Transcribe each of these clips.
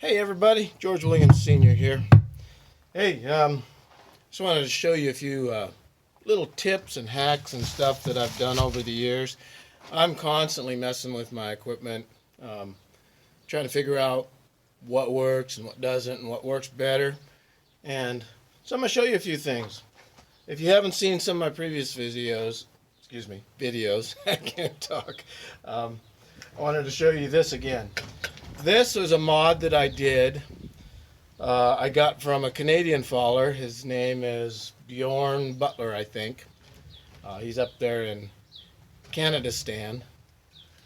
Hey everybody, George Williams Sr. here. Hey, just wanted to show you a few little tips and hacks and stuff that I've done over the years. I'm constantly messing with my equipment, trying to figure out what works and what doesn't and what works better. And so I'm going to show you a few things. If you haven't seen some of my previous videos, I can't talk. I wanted to show you this again. This was a mod that I did. I got from a Canadian faller. His name is Bjorn Butler, I think. He's up there in Canadistan.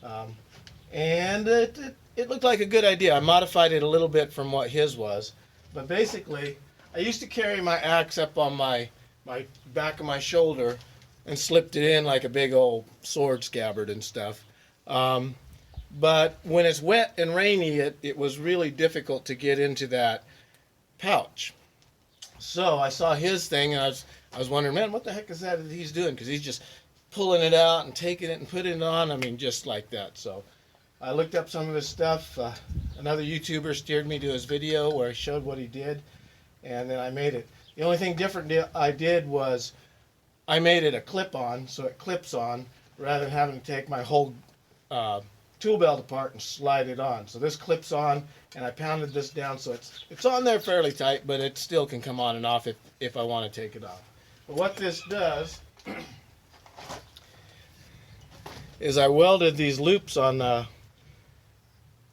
And it looked like a good idea. I modified it a little bit from what his was. But basically, I used to carry my axe up on my back of my shoulder and slipped it in like a big old sword scabbard and stuff. But when it's wet and rainy, it was really difficult to get into that pouch. So I saw his thing, and I was wondering, man, what the heck is that he's doing? Because he's just pulling it out and taking it and putting it on. I mean, just like that. So I looked up some of his stuff. Another YouTuber steered me to his video where he showed what he did, and then I made it. The only thing different I did was I made it a clip-on, so it clips on, rather than having to take my whole tool belt apart and slide it on. So this clips on, and I pounded this down so it's on there fairly tight, but it still can come on and off if I want to take it off. But what this does is I welded these loops onto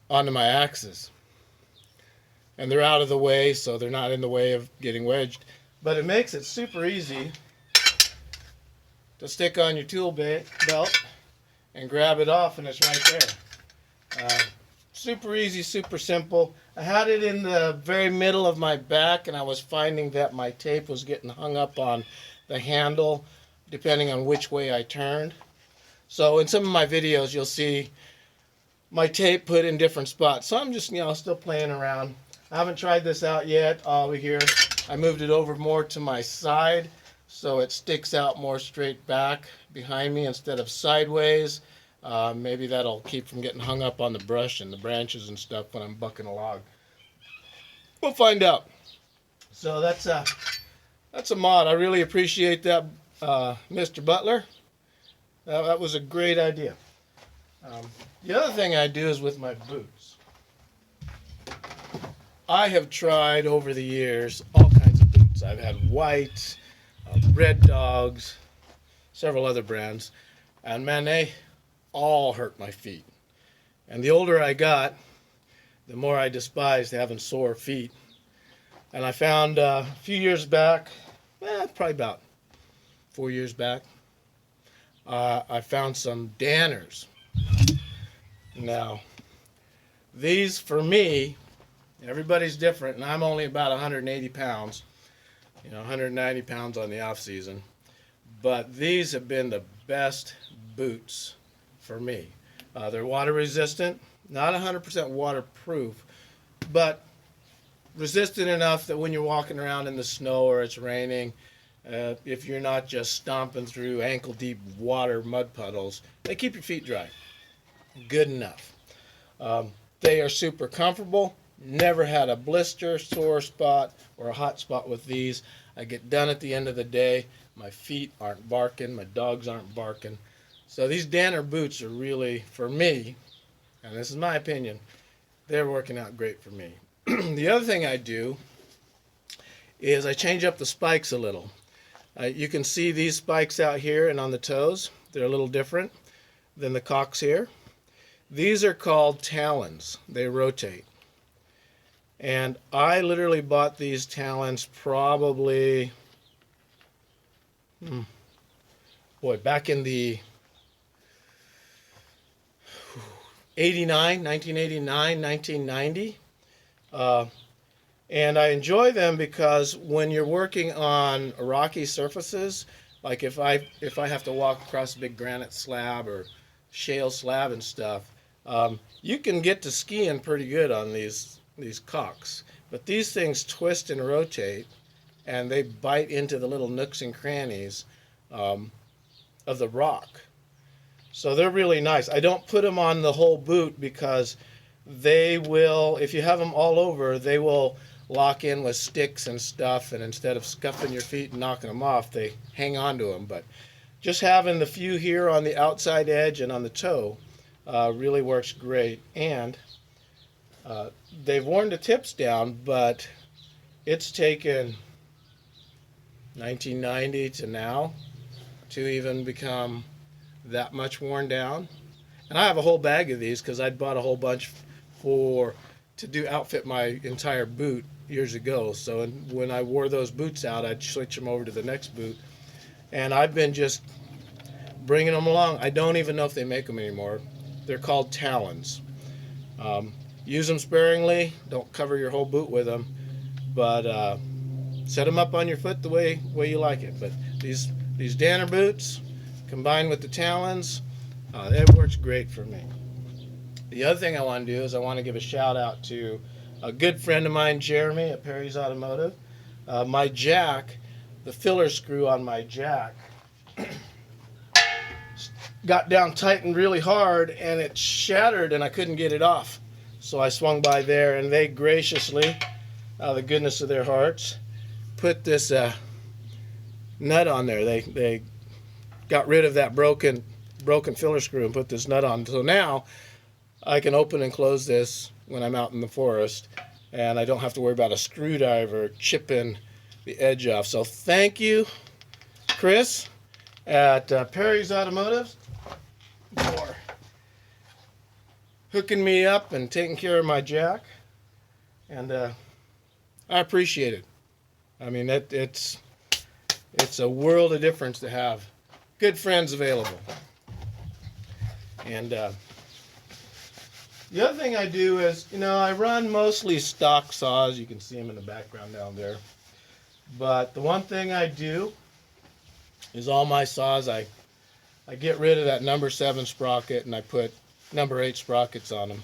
my axes, and they're out of the way, so they're not in the way of getting wedged. But it makes it super easy to stick on your tool belt and grab it off, and it's right there. Super easy, super simple. I had it in the very middle of my back, and I was finding that my tape was getting hung up on the handle depending on which way I turned. So in some of my videos you'll see my tape put in different spots. So I'm just still playing around. I haven't tried this out yet. Over here I moved it over more to my side so it sticks out more straight back behind me instead of sideways. Maybe that'll keep from getting hung up on the brush and the branches and stuff when I'm bucking a log. We'll find out. So that's a mod. I really appreciate that, Mr. Butler. That was a great idea. The other thing I do is with my boots. I have tried over the years all kinds of boots. I've had white, Red Dogs, several other brands, and man, they all hurt my feet. And the older I got, the more I despised having sore feet. And I found a few years back, probably about 4 years back, I found some Danners. Now, these for me, everybody's different, and I'm only about 180 pounds, 190 pounds on the off season. But these have been the best boots for me. They're water resistant, not 100% waterproof, but resistant enough that when you're walking around in the snow or it's raining, if you're not just stomping through ankle deep water mud puddles, they keep your feet dry. Good enough. They are super comfortable. Never had a blister, sore spot, or a hot spot with these. I get done at the end of the day. My feet aren't barking. My dogs aren't barking. So these Danner boots are really, for me, and this is my opinion, they're working out great for me. The other thing I do is I change up the spikes a little. You can see these spikes out here and on the toes. They're a little different than the cocks here. These are called talons. They rotate. And I literally bought these talons probably, back in the 1989, 1990. And I enjoy them because when you're working on rocky surfaces, like if I have to walk across a big granite slab or shale slab and stuff, you can get to skiing pretty good on these cocks. But these things twist and rotate, and they bite into the little nooks and crannies of the rock. So they're really nice. I don't put them on the whole boot because they will, if you have them all over, they will lock in with sticks and stuff, and instead of scuffing your feet and knocking them off, they hang on to them. But just having the few here on the outside edge and on the toe really works great. And they've worn the tips down, but it's taken 1990 to now to even become that much worn down. And I have a whole bag of these because I'd bought a whole bunch to outfit my entire boot years ago. So when I wore those boots out, I'd switch them over to the next boot. And I've been just bringing them along. I don't even know if they make them anymore. They're called Talons. Use them sparingly. Don't cover your whole boot with them. But set them up on your foot the way you like it. But these Danner boots combined with the Talons, it works great for me. The other thing I want to do is I want to give a shout out to a good friend of mine, Jeremy at Perry's Automotive. My jack, the filler screw on my jack, got down tight and really hard, and it shattered, and I couldn't get it off. So I swung by there, and they graciously, out of the goodness of their hearts, put this nut on there. They got rid of that broken filler screw and put this nut on. So now I can open and close this when I'm out in the forest, and I don't have to worry about a screwdriver chipping the edge off. So thank you, Chris at Perry's Automotive, for hooking me up and taking care of my jack, and I appreciate it. I mean, it's a world of difference to have good friends available. And the other thing I do is, I run mostly stock saws. You can see them in the background down there. But the one thing I do is all my saws, I get rid of that number 7 sprocket and I put number 8 sprockets on them.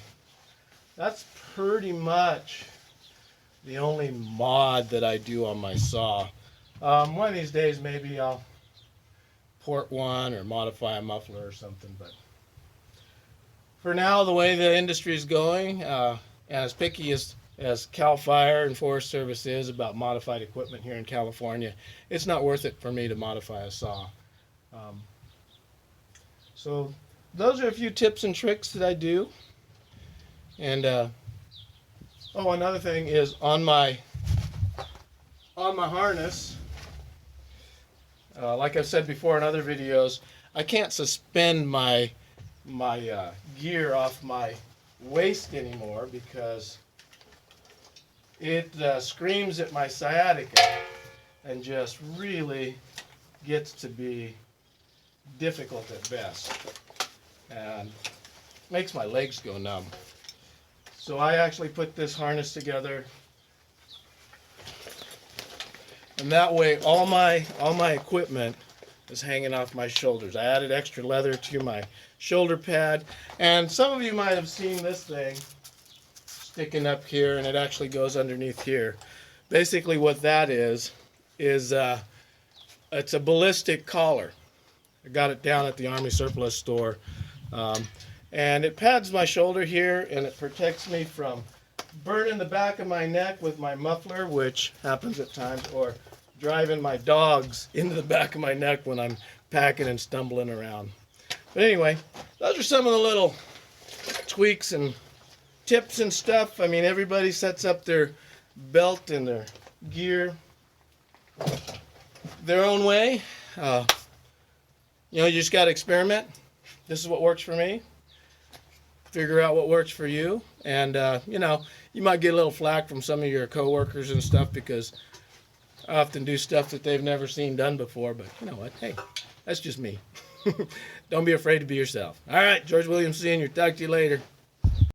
That's pretty much the only mod that I do on my saw. One of these days maybe I'll port one or modify a muffler or something, but for now, the way the industry is going, and as picky as CAL FIRE and Forest Service is about modified equipment here in California, it's not worth it for me to modify a saw. So those are a few tips and tricks that I do. And another thing is on my harness, like I've said before in other videos, I can't suspend my gear off my waist anymore because it screams at my sciatica and just really gets to be difficult at best and makes my legs go numb. So I actually put this harness together, and that way all my equipment is hanging off my shoulders. I added extra leather to my shoulder pad, and some of you might have seen this thing sticking up here, and it actually goes underneath here. Basically what that is it's a ballistic collar. I got it down at the Army Surplus store, and it pads my shoulder here, and it protects me from burning the back of my neck with my muffler, which happens at times, or driving my dogs into the back of my neck when I'm packing and stumbling around. But anyway, those are some of the little tweaks and tips and stuff. I mean, everybody sets up their belt and their gear their own way. You just got to experiment. This is what works for me. Figure out what works for you. And, you might get a little flack from some of your coworkers and stuff because I often do stuff that they've never seen done before. But you know what? Hey, that's just me. Don't be afraid to be yourself. All right, George Williams Sr. Talk to you later.